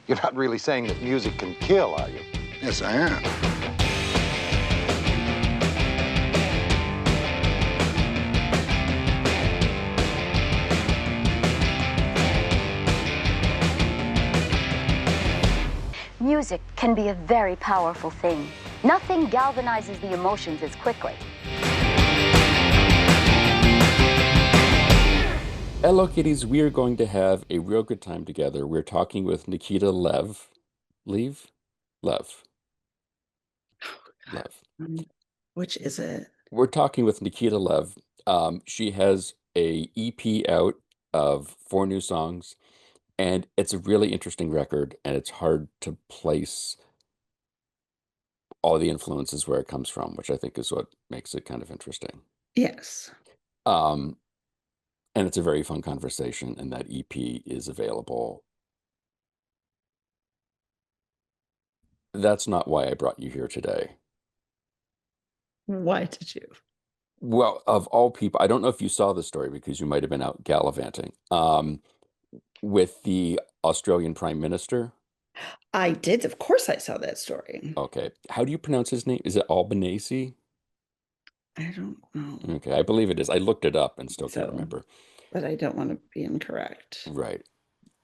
You're not really saying that music can kill, are you? Yes, I am. Music can be a very powerful thing. Nothing galvanizes the emotions as quickly. Hello, kiddies. We are going to have a real good time together. We're talking with Nikita Lev. Lev? Lev. Lev. Which is it? We're talking with Nikita Lev. She has a EP out of 4 new songs, and it's a really interesting record, and it's hard to place all the influences where it comes from, which I think is what makes it kind of interesting. Yes. Um, and it's a very fun conversation, and that EP is available. That's not why I brought you here today. Why did you? Well, of all people, I don't know if you saw the story because you might have been out gallivanting with the Australian Prime Minister. I did. Of course, I saw that story. Okay. How do you pronounce his name? Is it Albanese? I don't know. Okay, I believe it is. I looked it up and still can't remember. But I don't want to be incorrect. Right.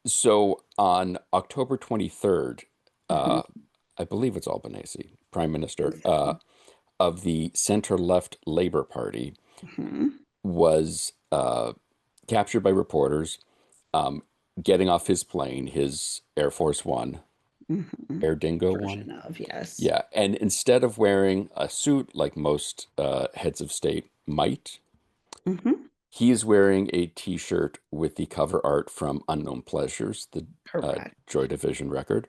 So on October 23rd, I believe it's Albanese, Prime Minister of the center-left Labour Party, was captured by reporters getting off his plane, his Air Force One, Air Dingo Version one. of, yes. Yeah, and instead of wearing a suit like most heads of state might, he's wearing a T-shirt with the cover art from Unknown Pleasures, the Joy Division record.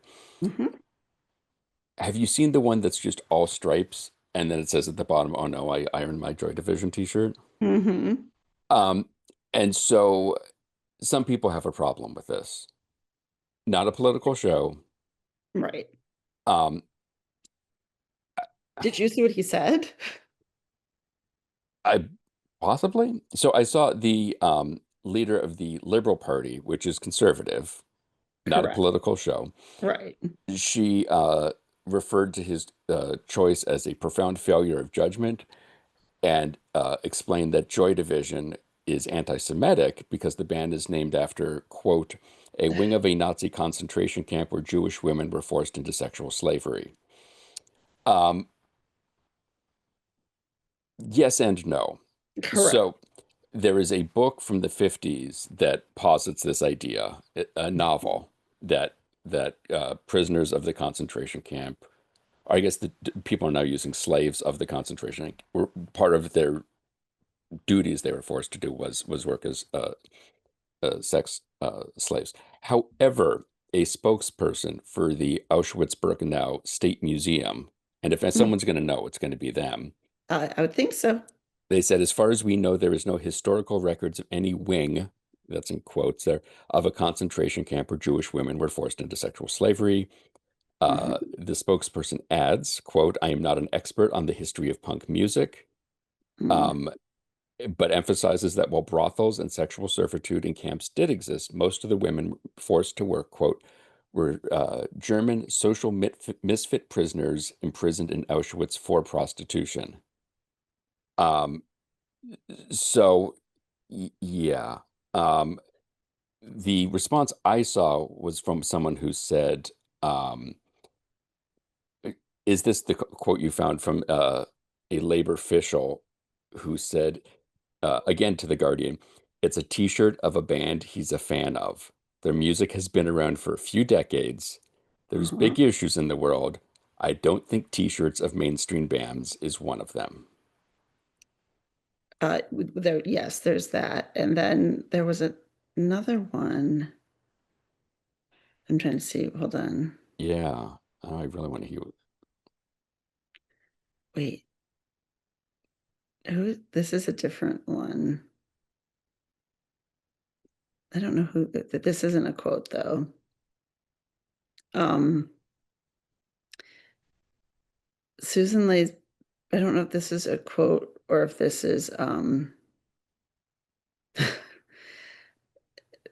Have you seen the one that's just all stripes and then it says at the bottom, "Oh no, I ironed my Joy Division T-shirt"? And so some people have a problem with this. Not a political show. Right. Did you see what he said? I possibly. So I saw the leader of the Liberal Party, which is conservative, not a political show. Right. She referred to his choice as a profound failure of judgment and explained that Joy Division is anti-Semitic because the band is named after, quote, a wing of a Nazi concentration camp where Jewish women were forced into sexual slavery. Yes and no. Correct. So there is a book from the 50s that posits this idea, a novel that prisoners of the concentration camp, or I guess the people are now using slaves of the concentration camp, were part of their duties they were forced to do was work as sex slaves. However, a spokesperson for the Auschwitz-Birkenau State Museum, and if someone's going to know, it's going to be them. I would think so. They said, as far as we know, there is no historical records of any wing, that's in quotes there, of a concentration camp where Jewish women were forced into sexual slavery. The spokesperson adds, quote, I am not an expert on the history of punk music, but emphasizes that while brothels and sexual servitude in camps did exist, most of the women forced to work, quote, were German social misfit prisoners imprisoned in Auschwitz for prostitution. So, yeah. The response I saw was from someone who said, is this the quote you found from a labor official who said, again to The Guardian, it's a T-shirt of a band he's a fan of. Their music has been around for a few decades. There's big issues in the world. I don't think T-shirts of mainstream bands is one of them. Yes, there's that. And then there was another one. I'm trying to see. Hold on. Yeah. I really want to hear. Wait. This is a different one. I don't know who. This isn't a quote, though. Susan lays. I don't know if this is a quote or if this is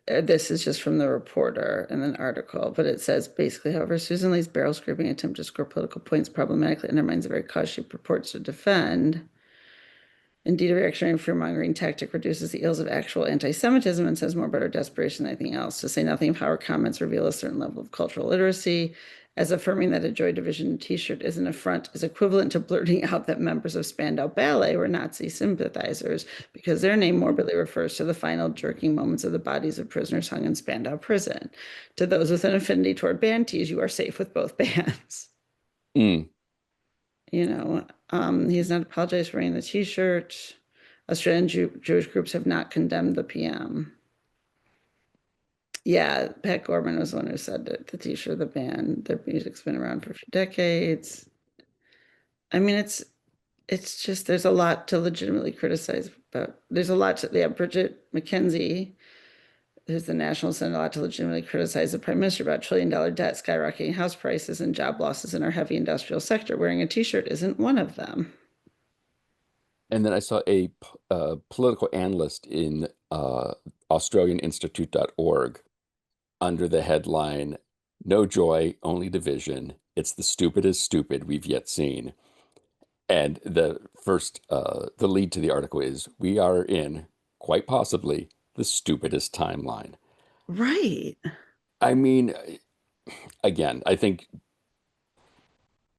this is just from the Reporter in an article, but it says basically, however, Susan Lee's barrel scraping attempt to score political points problematically undermines the very cause she purports to defend. Indeed, a reactionary fear-mongering tactic reduces the ills of actual anti-Semitism and says more about her desperation than anything else. To say nothing of how her comments reveal a certain level of cultural literacy, as affirming that a Joy Division t-shirt is an affront is equivalent to blurting out that members of Spandau Ballet were Nazi sympathizers because their name morbidly refers to the final jerking moments of the bodies of prisoners hung in Spandau prison. To those with an affinity toward band tees, you are safe with both bands. Mm. He's not apologized for wearing the t-shirt. Australian Jewish groups have not condemned the PM. Yeah, Pat Gorman was the one who said that the t-shirt of the band, their music's been around for a few decades. I mean, it's just there's a lot to legitimately criticize about. There's a lot to Bridget McKenzie, who's the National Senate, a lot to legitimately criticize the Prime Minister about $1 trillion debt, skyrocketing house prices, and job losses in our heavy industrial sector. Wearing a t-shirt isn't one of them. And then I saw a political analyst in AustralianInstitute.org under the headline, "No joy, only division. It's the stupidest stupid we've yet seen." And the lead to the article is, "We are in, quite possibly, the stupidest timeline." Right. I mean, again, I think,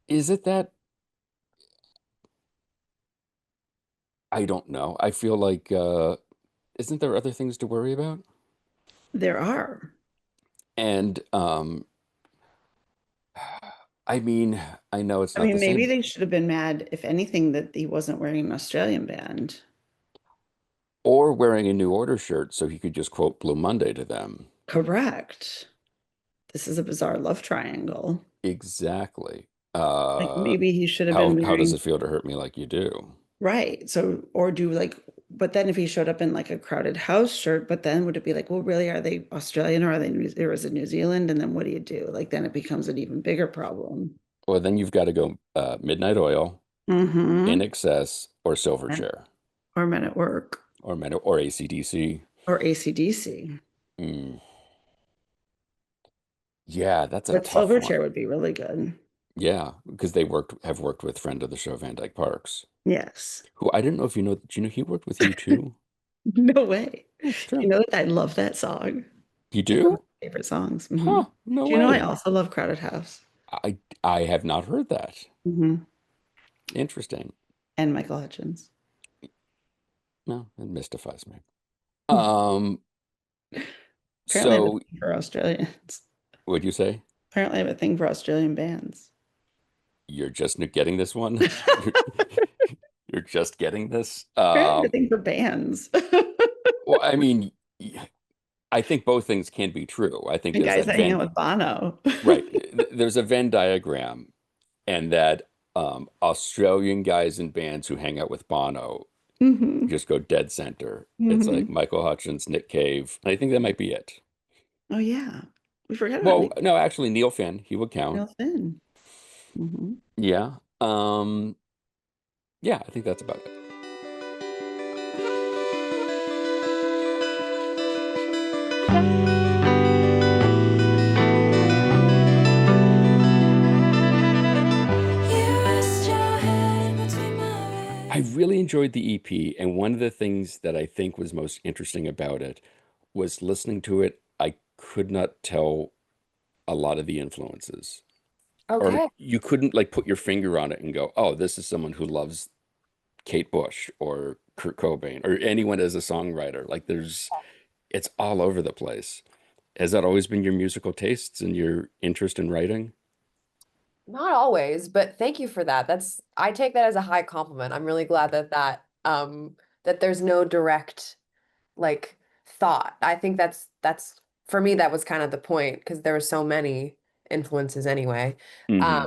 is it that? I don't know. I feel like, isn't there other things to worry about? There are. And I mean, I know it's I not the mean, maybe same, they should have been mad, if anything, that he wasn't wearing an Australian band. or wearing a New Order shirt so he could just quote Blue Monday to them. Correct. This is a bizarre love triangle. Exactly. Like maybe he should have been How does wearing, it feel to hurt me like you do? right. So, or do like, but then if he showed up in like a crowded house shirt, but then would it be like, well, really, are they Australian or are they or is it New Zealand? And then what do you do? Like then it becomes an even bigger problem. Well, then you've got to go Midnight Oil, Mm-hmm. In Excess, or Silverchair, Or Men at Work or AC/DC. or AC/DC. Mm. Yeah, that's a But tough one. Silverchair would be really good. Yeah, because have worked with friend of the show, Van Dyke Parks, Yes. who I didn't know if you know. Do you know he worked with you too? No way. It's You true. know, I love that song. You It's one of do? my favorite songs. Huh? No Do you know I way. also love Crowded House? I have not heard that. hmm Interesting. And Michael Hutchins. No, it mystifies me. Um, Apparently, I have a so thing for Australians. what'd you say? Apparently, I have a thing for Australian bands. You're just getting this one? You're, you're just getting this? Apparently, I have a thing for bands. Well, I mean, I think both things can be true. I think And there's guys that that hang out with Bono. right. There's a Venn diagram, and that Australian guys in bands who hang out with Bono hmm just go dead center. It's like hmm Michael Hutchins, Nick Cave. And I think that might be it. Oh, yeah. We forgot about Well, no, actually, Neil Finn, he would count. Neil Finn. hmm Yeah. Yeah, I think that's about it. I really enjoyed the EP, and one of the things that I think was most interesting about it was listening to it. I could not tell a lot of the influences, or Okay. you couldn't like put your finger on it and go, "Oh, this is someone who loves Kate Bush or Kurt Cobain or anyone as a songwriter." Like it's all over the place. Has that always been your musical tastes and your interest in writing? Not always, but thank you for that. I take that as a high compliment. I'm really glad that there's no direct like thought. I think that's for me that was kind of the point because there were so many influences anyway. Um, Hmm.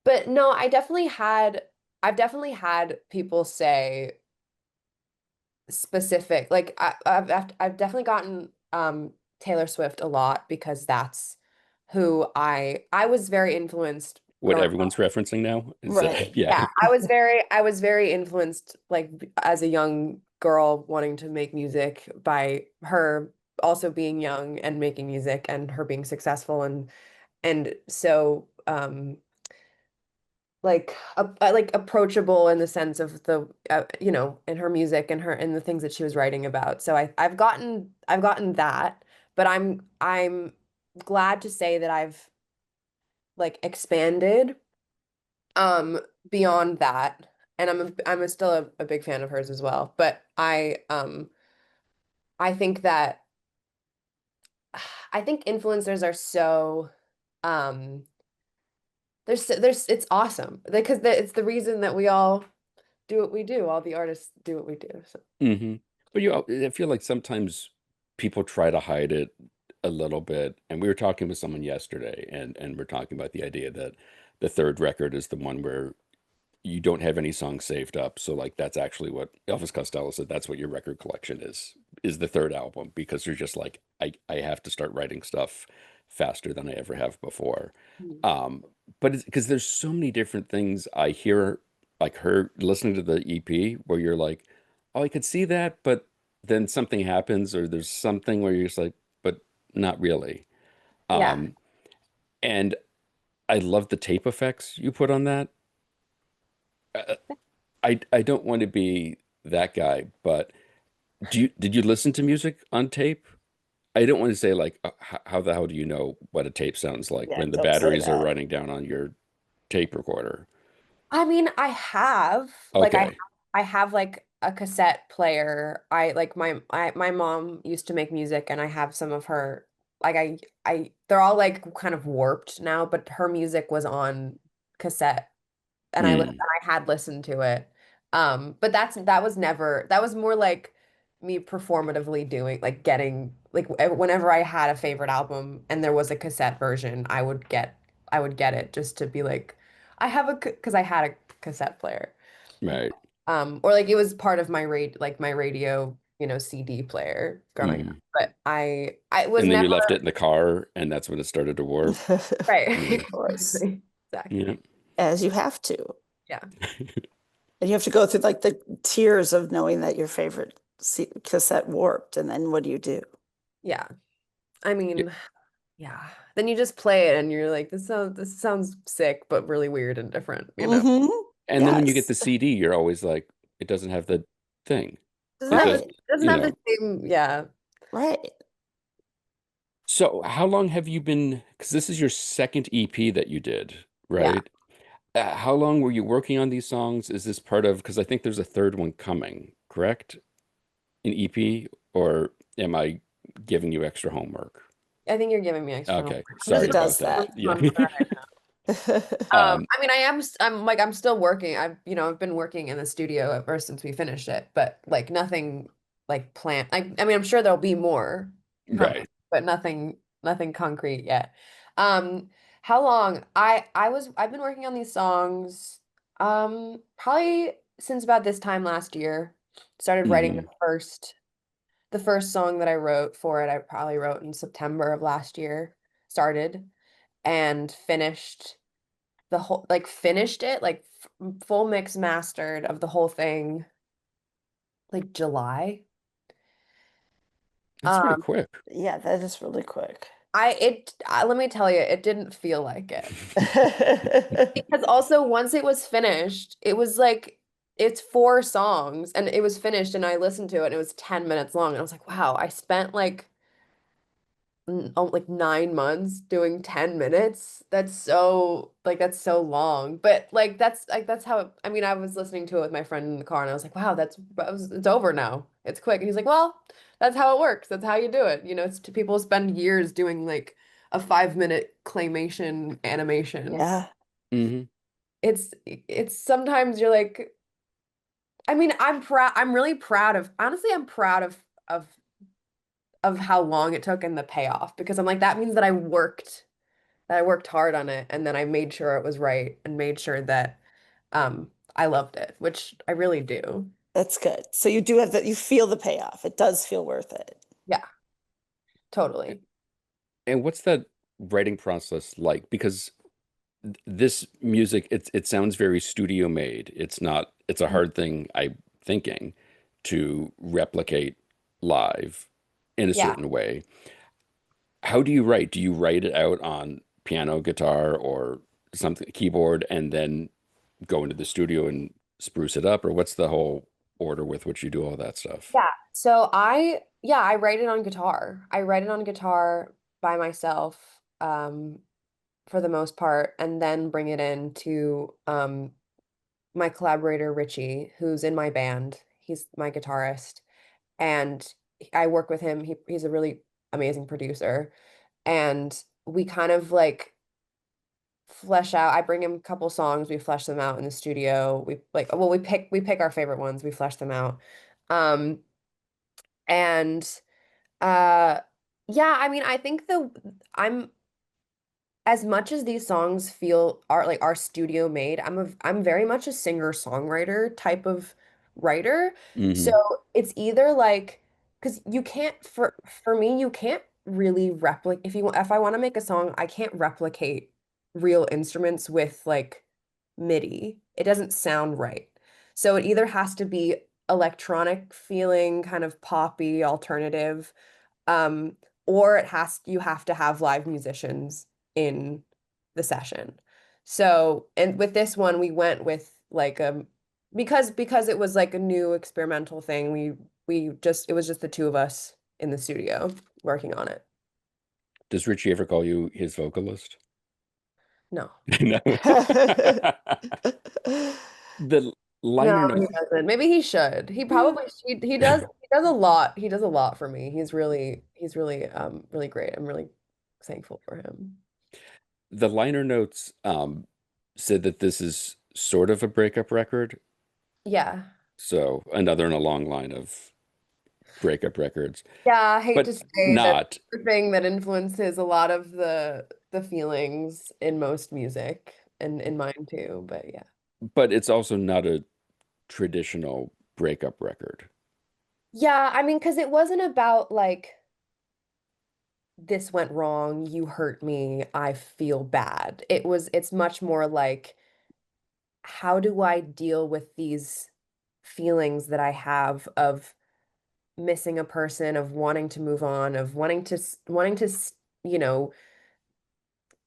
but no, I've definitely had people say specific like I've definitely gotten Taylor Swift a lot because that's who I was very influenced What growing everyone's referencing now is right. yeah. Yeah, I was very influenced like as a young girl wanting to make music by her also being young and making music and her being successful and so like approachable in the sense of the in her music and her and the things that she was writing about. So I've gotten that, but I'm glad to say that I've like expanded um beyond that, and still a big fan of hers as well. But I think that I think influencers are so um there's it's awesome because it's the reason that we all do what we do. All the artists do what we do. So Hmm. But I feel like sometimes people try to hide it a little bit. And we were talking with someone yesterday, and we're talking about the idea that the third record is the one where you don't have any songs saved up. So like that's actually what Elvis Costello said. That's what your record collection is the third album, because you're just like, I have to start writing stuff faster than I ever have before. mm. Um, but it's because there's so many different things I hear, like her listening to the EP where you're like, oh, I could see that, but then something happens, or there's something where you're just like, but not really. Yeah. Um, and I love the tape effects you put on that. Uh, I don't want to be that guy, but did you listen to music on tape? I don't want to say like how the hell do you know what a tape sounds like Yeah, when the don't say batteries are that. running down on your tape recorder? I mean, I have like Okay. I have like a cassette player. I like my mom used to make music, and I have some of her like I they're all like kind of warped now, but her music was on cassette, and Mm, I had listened to it. But that was more like me performatively doing like getting like whenever I had a favorite album and there was a cassette version, I would get it just to be like I have a because I had a cassette player. right. Or like it was part of my radio, CD player growing up. Mm. But I was And then never you left it in the car, and that's when it started to warp. right. Yeah. Of course, Exactly. Yeah. as you have to. Yeah. And you have to go through like the tears of knowing that your favorite cassette warped, and then what do you do? Yeah. I Yeah. mean, yeah. Then you just play it and you're like, this sounds sick, but really weird and different, you know? Mm-hmm. And then when you get Yes. the CD, you're always like, it doesn't have the thing. Doesn't It have the does, Right. doesn't you have the know. same, yeah. Right. So how long have you been, because this is your second EP that you did, Yeah. right? How long were you working on these songs? Is this part of, because I think there's a third one coming, correct? An EP, or am I giving you extra homework? I think you're giving me extra homework. Okay, I'm just sorry It gonna about does that. that. focus Yeah. on what I Um, I mean, I'm still working. I've been working in the studio ever since we finished it, but like nothing like planned. I mean, I'm sure there'll be more coming, right. but nothing concrete yet. Um, how long? I've been working on these songs probably since about this time last year. Started writing Hmm. the first song that I wrote for it. I probably wrote in September of last year. Started and finished it like full mix mastered of the whole thing like July. That's pretty Um quick. Yeah, that is really quick. let me tell you, it didn't feel like it. Because also once it was finished, it was like it's four songs and it was finished and I listened to it and it was 10 minutes long and I was like, wow, I spent like 9 months doing 10 minutes. That's so long. But that's how I mean, I was listening to it with my friend in the car and I was like, wow, it's over now. It's quick. And he's like, well, that's how it works. That's how you do it. People spend years doing like a 5-minute claymation animation. Yeah, Hmm. It's sometimes you're like, I mean, I'm really proud of honestly, I'm proud of how long it took and the payoff because I'm like that means that I worked hard on it and then I made sure it was right and made sure that I loved it, which I really do. that's good. So you do have that, you feel the payoff. It does feel worth it. Yeah, totally. And what's that writing process like? Because this music, it sounds very studio made. It's not, it's a hard thing, I'm thinking, to replicate live. in a Yeah. certain way. How do you write? Do you write it out on piano, guitar, or something, keyboard, and then go into the studio and spruce it up, or what's the whole order with which you do all that stuff? Yeah. So I write it on guitar. I write it on guitar by myself, for the most part, and then bring it in to my collaborator Richie, who's in my band. He's my guitarist, and I work with him. He's a really amazing producer, and we kind of like flesh out. I bring him a couple songs, we flesh them out in the studio. We like, well, we pick our favorite ones, we flesh them out. Um, and uh yeah, I mean, I think I'm as much as these songs feel are like are studio made, I'm very much a singer-songwriter type of writer. So Hmm. it's either like, because you can't, for me, you can't really replicate, if I want to make a song, I can't replicate real instruments with like MIDI. It doesn't sound right. So it either has to be electronic feeling, kind of poppy, alternative, um, or you have to have live musicians in the session. So, and with this one, we went with like because it was like a new experimental thing, we just it was just the two of us in the studio working on it. Does Richie ever call you his vocalist? No. No. The No, liner he notes. doesn't. Maybe he should. He does a lot. He does a lot for me. He's really great. I'm really thankful for him. The liner notes said that this is sort of a breakup record. Yeah. So another in a long line of breakup records, Yeah, I hate to but say that not. the thing that influences a lot of the feelings in most music and in mine too, but yeah. But it's also not a traditional breakup record. Yeah, I mean, because it wasn't about like this went wrong, you hurt me, I feel bad. It's much more like, how do I deal with these feelings that I have of missing a person, of wanting to move on, of you know,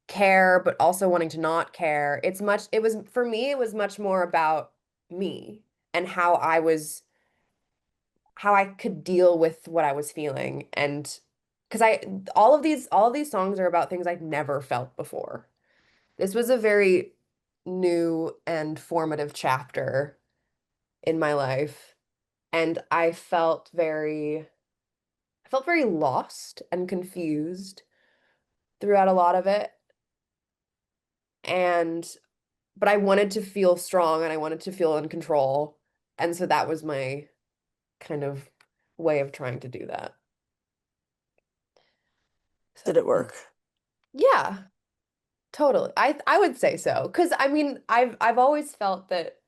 care, but also wanting to not care. It was, for me, it was much more about me and how I could deal with what I was feeling. And because all of these songs are about things I'd never felt before. This was a very new and formative chapter in my life. And I felt very lost and confused throughout a lot of it. And but I wanted to feel strong and I wanted to feel in control. And so that was my kind of way of trying to do that. Did So, it work? yeah, totally. I would say so. 'Cause I mean, I've always felt that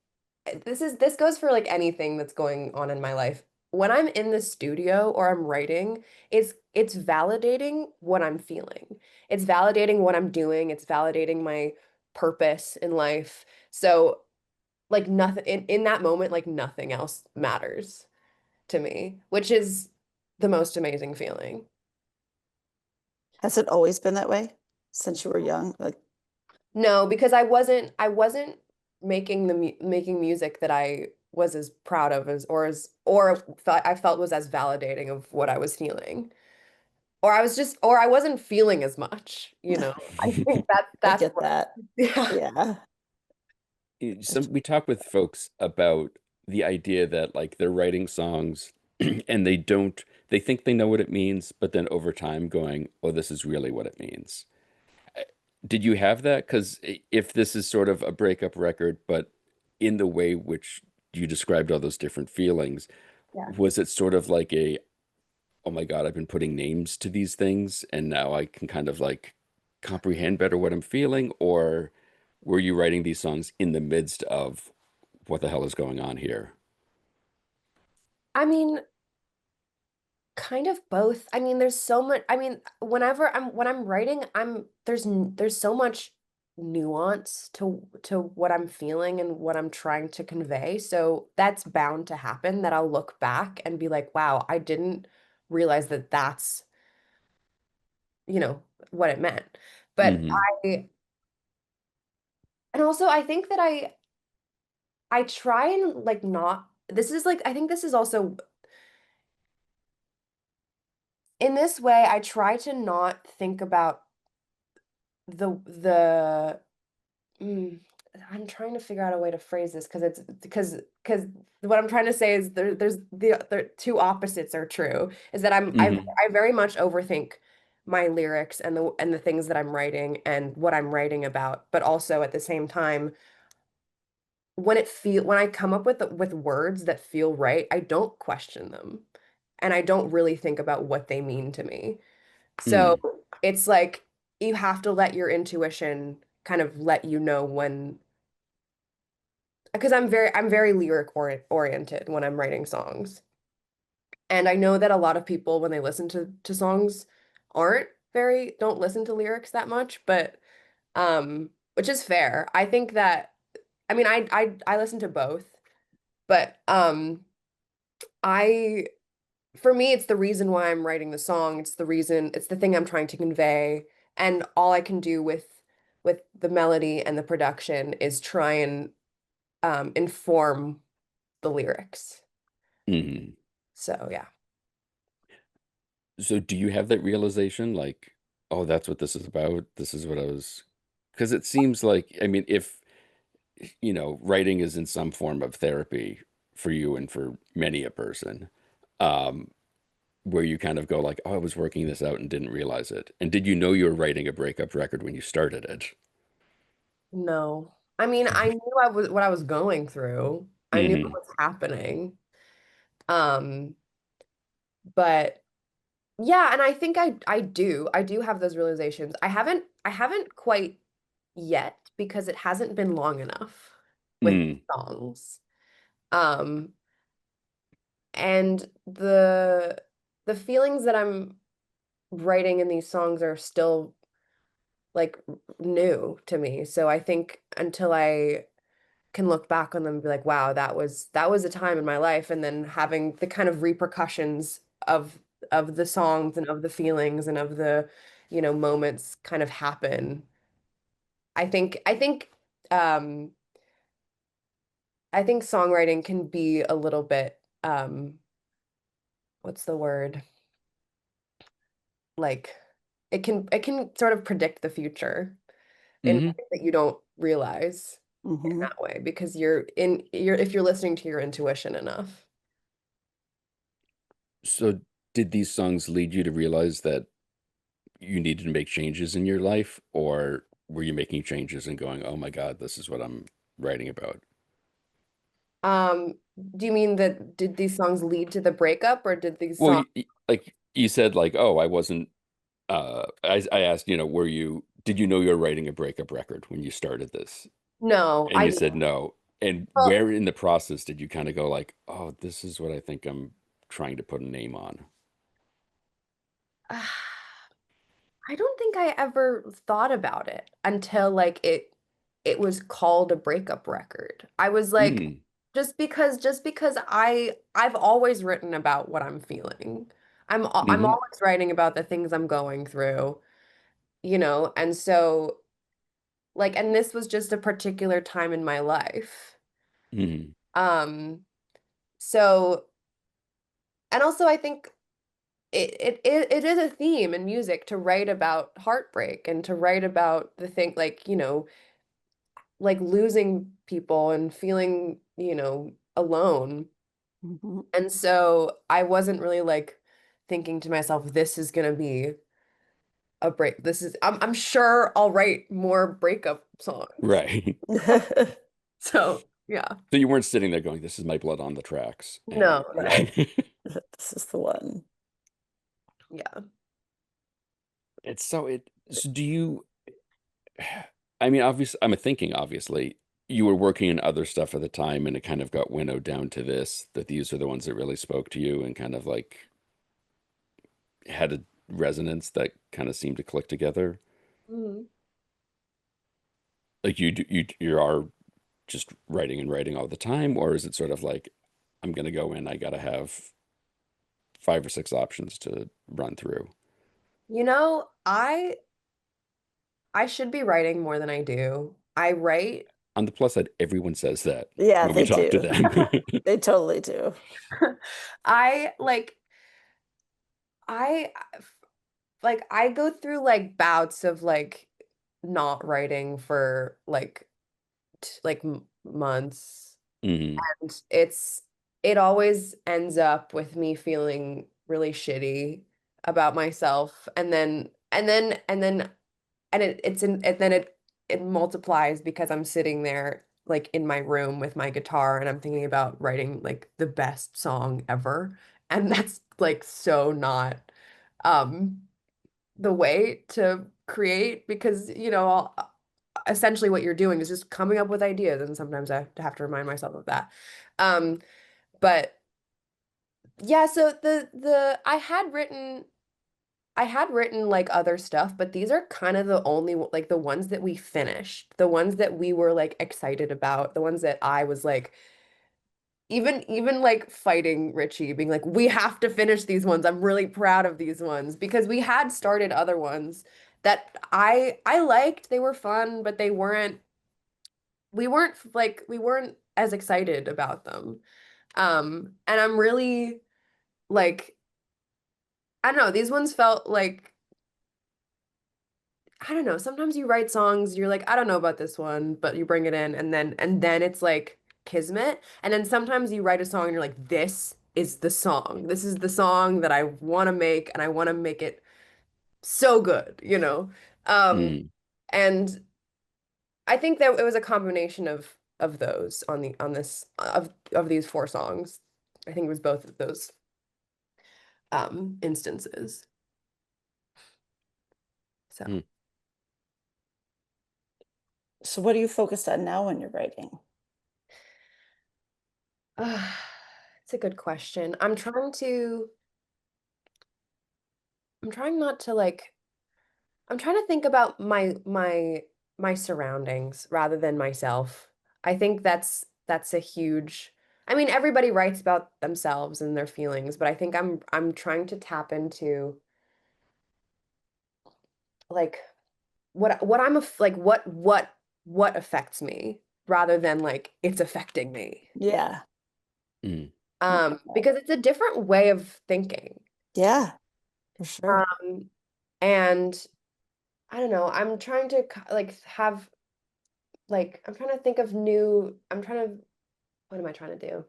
this goes for like anything that's going on in my life. When I'm in the studio or I'm writing, it's validating what I'm feeling. It's validating what I'm doing. It's validating my purpose in life. So like nothing in that moment, like nothing else matters to me, which is the most amazing feeling. Has it always been that way since you were young? Like, No, because I wasn't making music that I was as proud of I felt was as validating of what I was feeling. Or I wasn't feeling as much, you know. I think I that's get what, that. yeah. Yeah. We talk with folks about the idea that like they're writing songs and they think they know what it means, but then over time going, oh, this is really what it means. Did you have that? Because if this is sort of a breakup record, but in the way which you described all those different feelings, Yeah. was it sort of like oh my God, I've been putting names to these things and now I can kind of like comprehend better what I'm feeling? Or were you writing these songs in the midst of what the hell is going on here? I mean, kind of both. I mean, there's so much. I mean, when I'm writing, there's so much nuance to what I'm feeling and what I'm trying to convey. So that's bound to happen that I'll look back and be like, wow, I didn't realize that that's, you know, what it meant. But Hmm. I, and also I think that I try and like not, this is like, I think this is also, in this way, I try to not think about the mm, I'm trying to figure out a way to phrase this because what I'm trying to say is there's the two opposites are true, is that Hmm. I very much overthink my lyrics and the things that I'm writing and what I'm writing about, but also at the same time, when I come up with words that feel right, I don't question them, and I don't really think about what they mean to me. So Mm. it's like you have to let your intuition kind of let you know when, because I'm very oriented when I'm writing songs. And I know that a lot of people when they listen to songs don't listen to lyrics that much, but which is fair. I think that, I mean, I listen to both, but I for me it's the reason why I'm writing the song. It's the thing I'm trying to convey, and all I can do with the melody and the production is try and inform the lyrics. Hmm. So yeah. So do you have that realization, like, oh, that's what this is about? This is what I was, because it seems like, I mean, if, writing is in some form of therapy for you and for many a person, um, where you kind of go like, oh, I was working this out and didn't realize it. And did you know you were writing a breakup record when you started it? No. I mean, I knew I was what I was going through. I knew what Hmm. was happening. Um, but yeah, and I think I do have those realizations. I haven't quite yet because it hasn't been long enough with Mm. songs. Um, and the feelings that I'm writing in these songs are still like new to me. So I think until I can look back on them and be like, wow, that was a time in my life, and then having the kind of repercussions of the songs and of the feelings and of the, moments kind of happen. I think I think songwriting can be a little bit what's the word? Like it can sort of predict the future in Hmm. ways that you don't realize in Hmm. that way because you're if you're listening to your intuition enough. So did these songs lead you to realize that you needed to make changes in your life, or were you making changes and going, oh my God, this is what I'm writing about? Um, do you mean that did these songs lead to the breakup or did these Well, songs? like you said, like, oh, I wasn't, I asked, did you know you were writing a breakup record when you started this? No, And I you didn't. said no. And Well, where in the process did you kind of go like, oh, this is what I think I'm trying to put a name on? I don't think I ever thought about it until like it was called a breakup record. I was like, Mm. just because I've always written about what I'm feeling. I'm Hmm. always writing about the things I'm going through, and so like, and this was just a particular time in my life. Hmm. Um, so, and also I think it is a theme in music to write about heartbreak and to write about the thing like, like losing people and feeling, alone. Hmm. And so I wasn't really like thinking to myself, this is gonna be a break. I'm sure I'll write more breakup songs. Right. So yeah. So you weren't sitting there going, this is my blood on the tracks. And No, no. yeah. This is the one. Yeah. So do you, I mean, obviously, I'm thinking, obviously, you were working on other stuff at the time and it kind of got winnowed down to this, that these are the ones that really spoke to you and kind of like had a resonance that kind of seemed to click together. Mhm. Like you are just writing and writing all the time, or is it sort of like, I'm gonna go in, I gotta have 5 or 6 options to run through. You know, I should be writing more than I do. I write. On the plus side, everyone says that Yeah, when we they talk to do. them. They totally do. I like I I go through like bouts of like not writing for like months, Hmm. and it always ends up with me feeling really shitty about myself, and then it multiplies because I'm sitting there like in my room with my guitar and I'm thinking about writing like the best song ever, and that's like so not um the way to create, because essentially what you're doing is just coming up with ideas, and sometimes I have to remind myself of that. Um, but yeah, so the I had written like other stuff, but these are kind of the only like the ones that we finished, the ones that we were like excited about, the ones that I was like even like fighting Richie, being like, we have to finish these ones. I'm really proud of these ones because we had started other ones that I liked. They were fun, but we weren't as excited about them. And I'm really like, I don't know, these ones felt like, I don't know, sometimes you write songs, you're like, I don't know about this one, but you bring it in, and then it's like kismet. And then sometimes you write a song and you're like, this is the song. This is the song that I want to make, and I want to make it so good, you know? Mm. And I think that it was a combination of those on this of these four songs. I think it was both of those instances. So Mm. So what are you focused on now when you're writing? it's a good question. I'm trying not to like I'm trying to think about my surroundings rather than myself. I think that's a huge, I mean, everybody writes about themselves and their feelings, but I think I'm trying to tap into like what I'm like what affects me rather than like it's affecting me. Yeah. Mm. Because it's a different way of thinking. Yeah, for sure. And I don't know, I'm trying to like have like I'm trying to think of new I'm trying to what am I trying to do?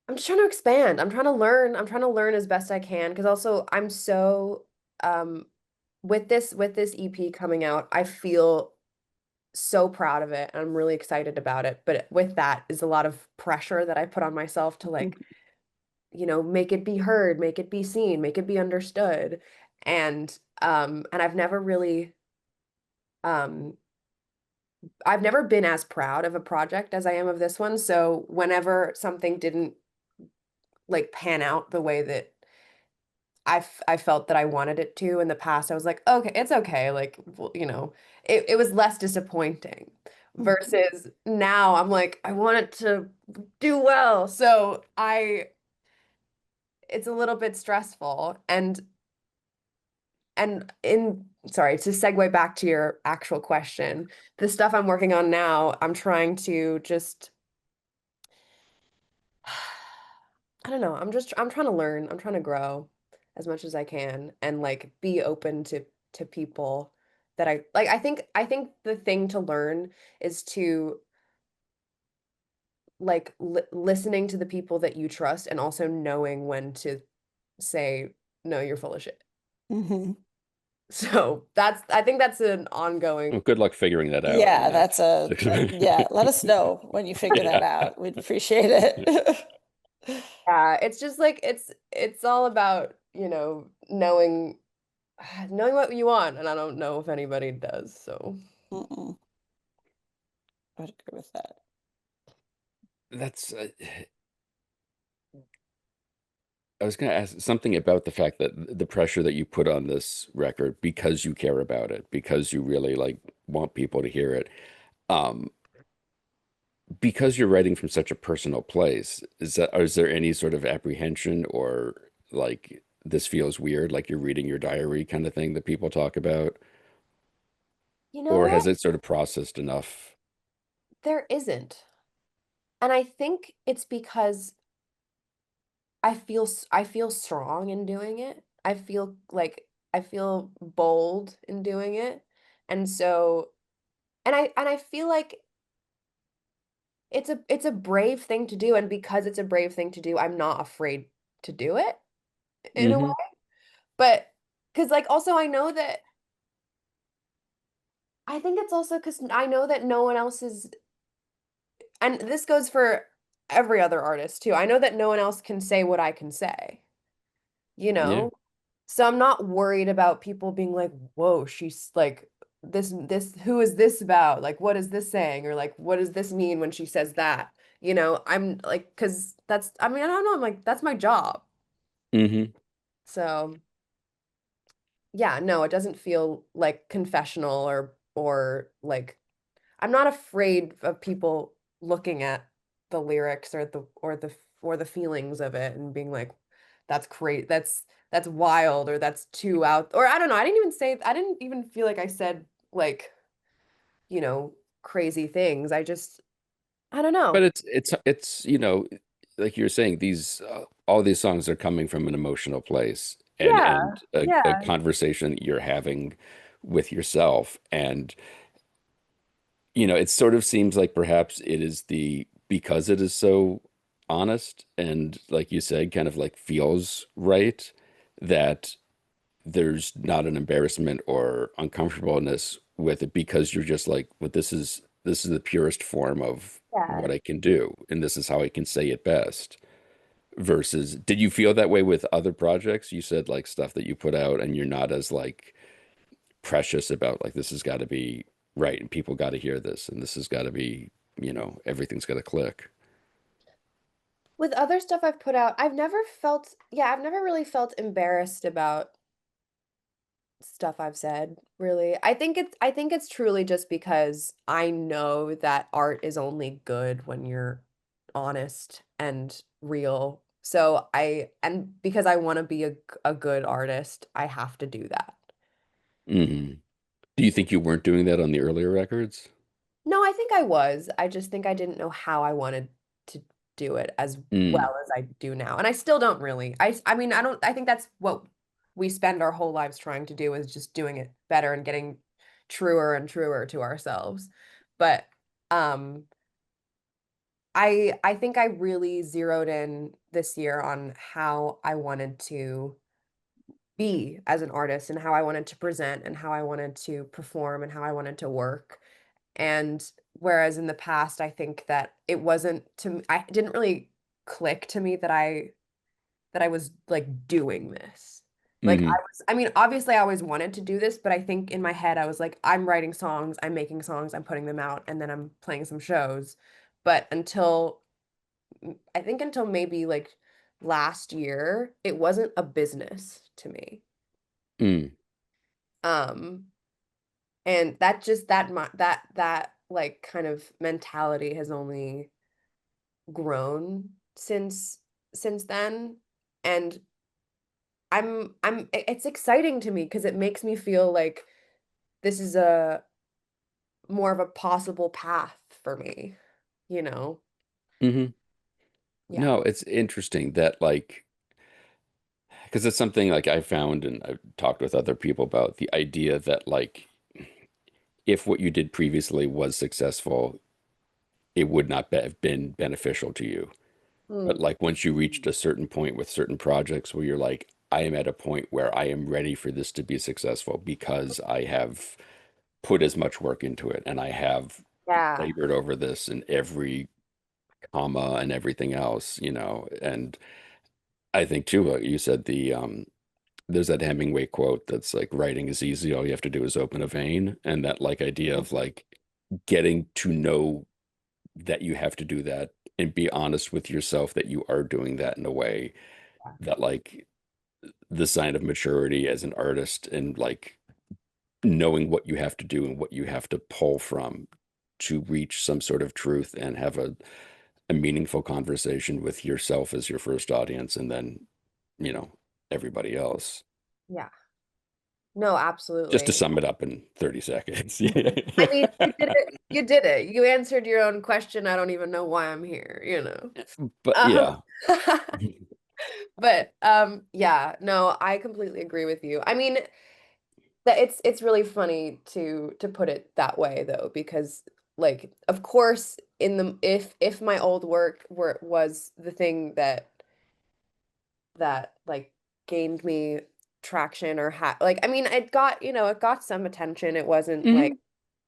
I'm just trying to expand. I'm trying to learn as best I can, because also I'm so um with this EP coming out, I feel so proud of it and I'm really excited about it. But with that is a lot of pressure that I put on myself to like, make it be heard, make it be seen, make it be understood. And um I've never been as proud of a project as I am of this one. So whenever something didn't like pan out the way that I felt that I wanted it to in the past, I was like, okay, it's okay. Like, well, it was less disappointing versus now I'm like, I want it to do well. So it's a little bit stressful. And sorry, to segue back to your actual question, the stuff I'm working on now, I'm trying to just, I don't know, I'm trying to learn, I'm trying to grow as much as I can and like be open to people that I like. I think the thing to learn is to like listening to the people that you trust and also knowing when to say, no, you're full of shit. Hmm. So I think that's an ongoing. Well, good luck figuring that out in Yeah, the next that's yeah. Let us know when you figure that Yeah. out. We'd appreciate it. Yeah, it's just like it's all about, knowing what you want, and I don't know if anybody does, so. Mm-mm. I would agree with that. That's I was going to ask something about the fact that the pressure that you put on this record because you care about it, because you really like want people to hear it. Um, because you're writing from such a personal place, is there any sort of apprehension or like this feels weird, like you're reading your diary kind of thing that people talk about? You know Or what? has it sort of processed enough? There isn't. And I think it's because I feel strong in doing it. I feel like I feel bold in doing it. And so and I feel like it's a brave thing to do, and because it's a brave thing to do, I'm not afraid to do it in a way. Hmm. But because like also I know that I think it's also because I know that no one else is, and this goes for every other artist too. I know that no one else can say what I can say, you Yeah. know? So I'm not worried about people being like, whoa, she's like who is this about? Like, what is this saying? Or like, what does this mean when she says that? I'm like, because that's, I mean, I don't know, I'm like, that's my job. Hmm. So yeah, no, it doesn't feel like confessional or like I'm not afraid of people looking at the lyrics or the feelings of it and being like, that's great, that's wild, or that's too out, or I don't know. I didn't even feel like I said like, you know, crazy things. I don't But know. it's like you're saying, these all these songs are coming from an emotional place Yeah, and a yeah, conversation that you're having with yourself. And it sort of seems like perhaps it is the because it is so honest and like you said, kind of like feels right, that there's not an embarrassment or uncomfortableness with it because you're just like, well, this is the purest form of yeah. what I can do, and this is how I can say it best. Versus, did you feel that way with other projects? You said like stuff that you put out and you're not as like precious about like this has got to be right and people got to hear this and this has got to be, everything's got to click. With other stuff I've put out, I've never really felt embarrassed about stuff I've said, really. I think it's truly just because I know that art is only good when you're honest and real. So and because I want to be a good artist, I have to do that. Hmm. Do you think you weren't doing that on the earlier records? No, I think I was. I just think I didn't know how I wanted to do it as Mm, well as I do now. And I still don't really. I mean, I think that's what we spend our whole lives trying to do, is just doing it better and getting truer and truer to ourselves. But um I think I really zeroed in this year on how I wanted to be as an artist and how I wanted to present and how I wanted to perform and how I wanted to work. And whereas in the past, I think that it wasn't I didn't really click to me that I was like doing this. Like hmm. I mean, obviously I always wanted to do this, but I think in my head I was like, I'm writing songs, I'm making songs, I'm putting them out, and then I'm playing some shows. But I think until maybe like last year, it wasn't a business to me. Mm, Um, and that just that my that like kind of mentality has only grown since then. And it's exciting to me because it makes me feel like this is a more of a possible path for me, you know? hmm. Yeah. No, it's interesting that like because it's something like I found and I've talked with other people about the idea that like if what you did previously was successful, it would not have been beneficial to you. But Mm. like once you reached a certain point with certain projects where you're like, I am at a point where I am ready for this to be successful because I have put as much work into it and I have Yeah. labored over this in every comma and everything else, and I think too, you said there's that Hemingway quote that's like writing is easy, all you have to do is open a vein, and that like idea of like getting to know that you have to do that and be honest with yourself that you are doing that in a way that like the sign of maturity as an artist and like knowing what you have to do and what you have to pull from to reach some sort of truth and have a meaningful conversation with yourself as your first audience, and then, you know, everybody else. Yeah. No, Just to absolutely. sum it up in 30 seconds. I mean, you did it. You did it. You answered your own question. I don't even know why I'm here, you know. But Um, yeah. but yeah, no, I completely agree with you. I mean, that it's really funny to put it that way though, because like of course in the if my old work was the thing that like gained me traction or like I mean it got, you know, it got some attention. It wasn't like Mhm.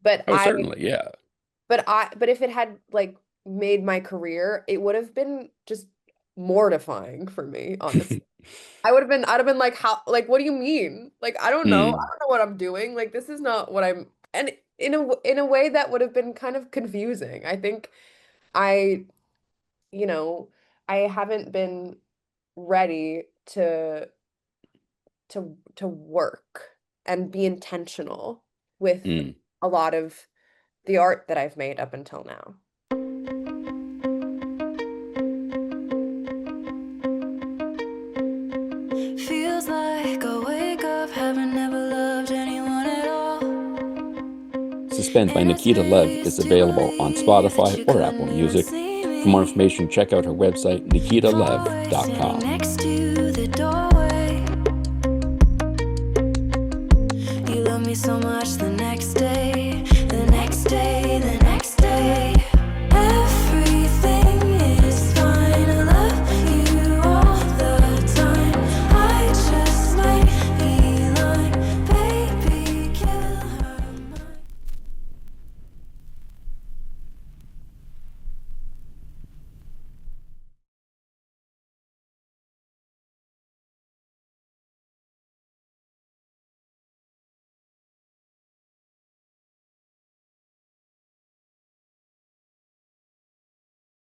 but Oh, I certainly, yeah. but if it had like made my career, it would have been just mortifying for me, honestly. I'd have been like, how, like, what do you mean? Like, I don't know. I Mm, don't know what I'm doing. Like, this is not what I'm, and in a way that would have been kind of confusing. I think I, you know, I haven't been ready to work and be intentional with mm. a lot of the art that I've made up until now. Feels like I wake up having never loved anyone at all. Suspend by And I Nikita Lev used is to available on believe that Spotify you or couldn't Apple even Music. see For more me. information, check out her website, Always sitting nikitalev.com. next to